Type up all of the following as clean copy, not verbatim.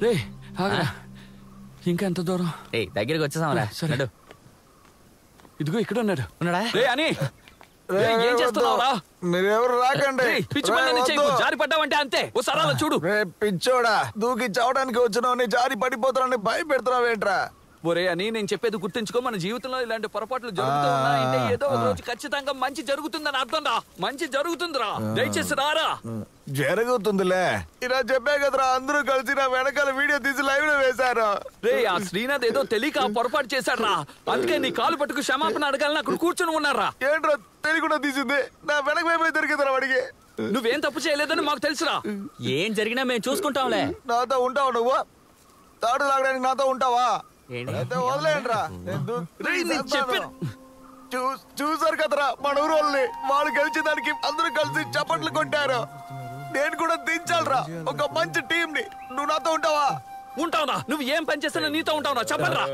రే ఆగరా, ఇంకా ఎంత దూరం? దగ్గరికి వచ్చేసాంరా. సరే ఇదిగో ఇక్కడ ఉన్నాడు. ఉన్నాడా? రే అని ఏం చేస్తున్నావురా? మీరెవరు రాకండి. పిచ్చి పనులన్నీ చేయకు. జారి పడ్డావంటే అంతే. ఓ సరాల చూడు. పిచ్చోడా, దూకి చావడానికి వచ్చినావు, జారి పడిపోతానని భయపెడుతున్నావేంట్రా? ఒరే అని నేను చెప్పేది గుర్తుంచుకో. మన జీవితంలో ఇలాంటి పొరపాట్లు జరుగుతూ ఉన్నాయంటే ఏదో ఒక రోజు ఖచ్చితంగా మంచి జరుగుతుందని అర్థం రా. మంచి జరుగుతుందిరా, దయచేసి రారా. జరుగుతుందిలే, ఇలా చెప్పే కదరా అందరూ కలిసి నా వెనకాల వీడియో తీసి లైవ్ లో వేశారు. రే ఆ శ్రీనాథ్ ఏదో తెలియక పొరపాటు చేశాడు రా. అందుకే నీ కాలు పట్టుకు క్షమాపణ అడగాలని అక్కడ కూర్చొని ఉన్నారా. ఏంట్రా తెలియకుండా తీసింది? నా వెనక వైపు దొరికిందిరా వాడికి. నువ్వేం తప్పు చేయలేదని మాకు తెలుసురా. ఏం జరిగినా మేము చూసుకుంటాంలే. నాతో ఉంటావు నువ్వు? తాడు లాగడానికి నాతో ఉంటావా? వదిలేయండిరా. చూసారు కదరా మన ఊరు వాళ్ళని, వాళ్ళు గెలిచిన దానికి అందరూ కలిసి చప్పట్లు కొట్టారు. నేను కూడా దించాలరా ఒక మంచి టీం ని. నువ్వు నాతో ఉంటావా? ఉంటావునా? నువ్వు ఏం పని చేసినా నీతో ఉంటావునా? చెప్పరా.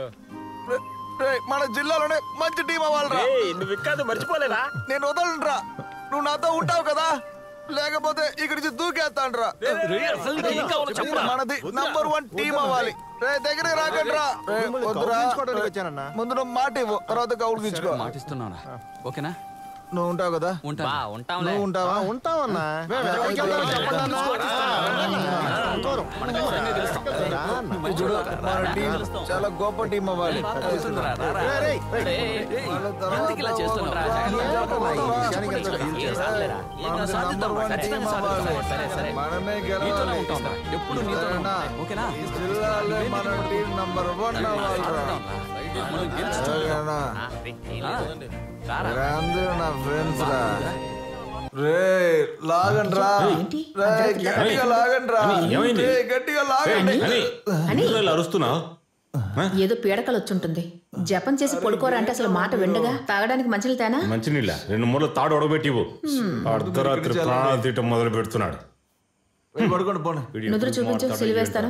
మన జిల్లాలోనే మంచి టీం అవ్వాలరా. నువ్వు ఇక్కడ మర్చిపోలేదా? నేను వదలనురా. నువ్వు నాతో ఉంటావు కదా, లేకపోతే ఇక్కడి నుంచి దూకేస్తాండ్రా. మనది నంబర్ 1 టీం అవ్వాలి. దగ్గర రాకండి రా. ముందు నువ్వు మాట ఇవ్వు, తర్వాత కౌలు తీసుకో. మాటిస్తున్నాను. ఓకేనా? నువ్వు ఉంటావు కదా? ఉంటావు. ఉంటావా? ఉంటావన్నా. చూడు, మన టీం చాలా గొప్ప టీం అవ్వాలి. మనమే గెలవాలి. ఎప్పుడు జిల్లాలో మన టీం నంబర్ 1 అవ్వాలి. అందరూ నా ఫ్రెండ్స్ రా. రే లాగండి రా, గట్టిగా లాగండి రా, గట్టిగా లాగండి. అరుస్తున్నా ఏదో పీడకలు వచ్చుంటుంది. జపం చేసి పడుకోరా అంటే అసలు మాట విండగా. తాగడానికి మంచినీళ్ళు తేనా? మంచినీళ్ళ 2 మూరలు తాడు ఒడబెట్టివు. అర్ధరాత్రి ప్రాణాలు తీయటం మొదలు పెడుతున్నాడు. పడుకోండి పోనీ. నుదురు చూపించు, సిలివేస్తాను.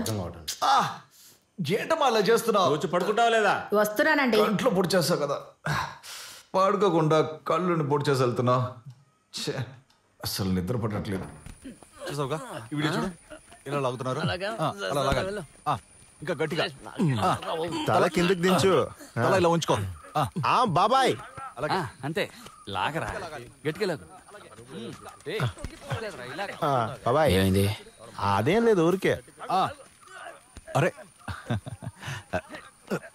ఏంటమ్మా అలా చేస్తున్నావు? వచ్చి పడుకుంటావా లేదా? వస్తున్నానండి. కంట్లో పొడి చేస్తావు కదా, పడుకోకుండా కళ్ళుని పొడి చేసి వెళ్తున్నావు. అసలు నిద్ర పడట్లేదు. చూసావుగా ఈ వీడియో చూడు, ఇలా లాగుతున్నారు. అలా లాగాలి. ఇంకా గట్టిగా తల కిందకి దించు, తల ఇలా ఉంచుకో. బాబాయ్ అంతే, లాగరా గట్టిగా లాగు. బాబాయ్ ఏమైంది? అదేం లేదు, ఊరికే. అరే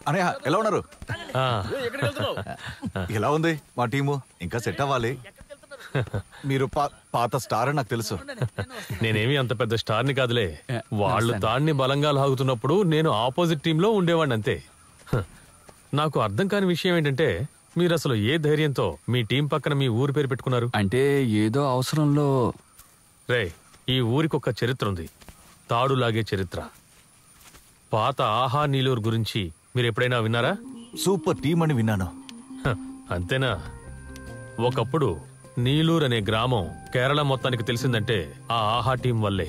అనే ఎలా ఉన్నారు? ఎలా ఉంది మా టీము? ఇంకా సెట్ అవ్వాలి. మీరు పాత స్టార్ అని నాకు తెలుసు. నేనేమి అంత పెద్ద స్టార్ని కాదులే. వాళ్ళు తాడిని బలంగా లాగుతున్నప్పుడు నేను ఆపోజిట్ టీంలో ఉండేవాడిని అంతే. నాకు అర్థం కాని విషయం ఏంటంటే, మీరు అసలు ఏ ధైర్యంతో మీ టీం పక్కన మీ ఊరి పేరు పెట్టుకున్నారు? అంటే ఏదో అవసరంలో. రే, ఈ ఊరికొక చరిత్ర ఉంది, తాడు లాగే చరిత్ర. పాత ఆహా నీలూరు గురించి మీరు ఎప్పుడైనా విన్నారా? సూపర్ టీం అని విన్నాను. అంతేనా? ఒకప్పుడు నీలూరు అనే గ్రామం కేరళ మొత్తానికి తెలిసిందంటే ఆ ఆహా టీం వల్లే.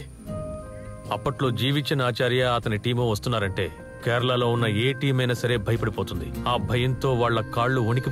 అప్పట్లో జీవిచన్ ఆచార్య అతని టీము వస్తున్నారంటే కేరళలో ఉన్న ఏ టీం అయినా సరే భయపడిపోతుంది. ఆ భయంతో వాళ్ల కాళ్ళు వణికి